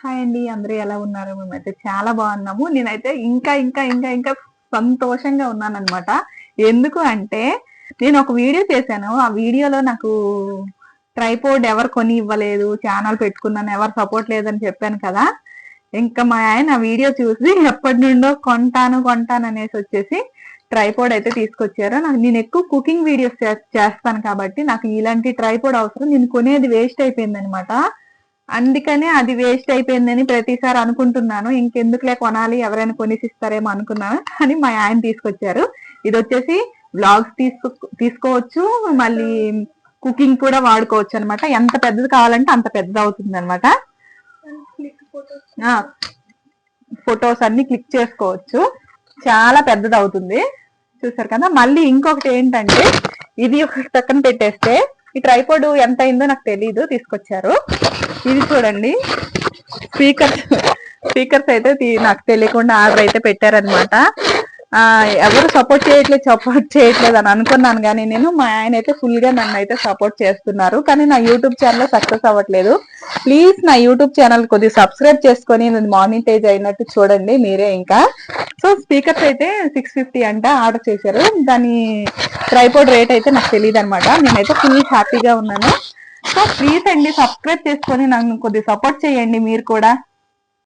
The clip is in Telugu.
హాయ్ అండి, అందరూ ఎలా ఉన్నారు? మేమైతే చాలా బాగున్నాము. నేనైతే ఇంకా ఇంకా ఇంకా ఇంకా సంతోషంగా ఉన్నానన్నమాట. ఎందుకు అంటే నేను ఒక వీడియో చేశాను. ఆ వీడియోలో నాకు ట్రైపోడ్ ఎవరు కొని ఇవ్వలేదు, ఛానల్ పెట్టుకున్నాను, ఎవరు సపోర్ట్ లేదని చెప్పాను కదా. ఇంకా మా ఆయన ఆ వీడియో చూసి ఎప్పటి నుండో కొంటాను అనేసి వచ్చేసి ట్రైపోడ్ అయితే తీసుకొచ్చారు. నేను ఎక్కువ కుకింగ్ వీడియోస్ చేస్తాను కాబట్టి నాకు ఇలాంటి ట్రైపోడ్ అవసరం. నేను కొనేది వేస్ట్ అయిపోయింది అనమాట. అందుకనే అది వేస్ట్ అయిపోయిందని ప్రతిసారి అనుకుంటున్నాను. ఇంకెందుకులే కొనాలి, ఎవరైనా కొనేసి ఇస్తారేమో అనుకున్నాను. కానీ మా ఆయన తీసుకొచ్చారు. ఇది వచ్చేసి వ్లాగ్స్ తీసుకోవచ్చు, మళ్ళీ కుకింగ్ కూడా వాడుకోవచ్చు అనమాట. ఎంత పెద్దది కావాలంటే అంత పెద్దది అవుతుంది అనమాట. ఫొటోస్ అన్ని క్లిక్ చేసుకోవచ్చు. చాలా పెద్దది అవుతుంది. చూసారు కదా. మళ్ళీ ఇంకొకటి ఏంటంటే ఇది ఒక పక్కన పెట్టేస్తే ఈ ట్రైపోడ్ ఎంత అయిందో నాకు తెలీదు, తీసుకొచ్చారు. ఇది చూడండి, స్పీకర్స్ అయితే నాకు తెలియకుండా ఆర్డర్ అయితే పెట్టారనమాట. ఎవరు సపోర్ట్ చేయట్లేదు అని అనుకున్నాను, కానీ నేను మా ఆయన అయితే ఫుల్ గా నన్ను అయితే సపోర్ట్ చేస్తున్నారు. కానీ నా యూట్యూబ్ ఛానల్ సక్సెస్ అవ్వట్లేదు. ప్లీజ్ నా యూట్యూబ్ ఛానల్ కొద్దిగా సబ్స్క్రైబ్ చేసుకొని మానిటైజ్ అయినట్టు చూడండి మీరే. ఇంకా సో స్పీకర్స్ అయితే 650 అంట ఆర్డర్ చేశారు. దాని ట్రైపోడ్ రేట్ అయితే నాకు తెలియదు అనమాట. నేనైతే ఫుల్ హ్యాపీగా ఉన్నాను. సో ప్లీజ్ అండి, సబ్స్క్రైబ్ చేసుకొని నన్ను కొద్దిగా సపోర్ట్ చేయండి మీరు కూడా.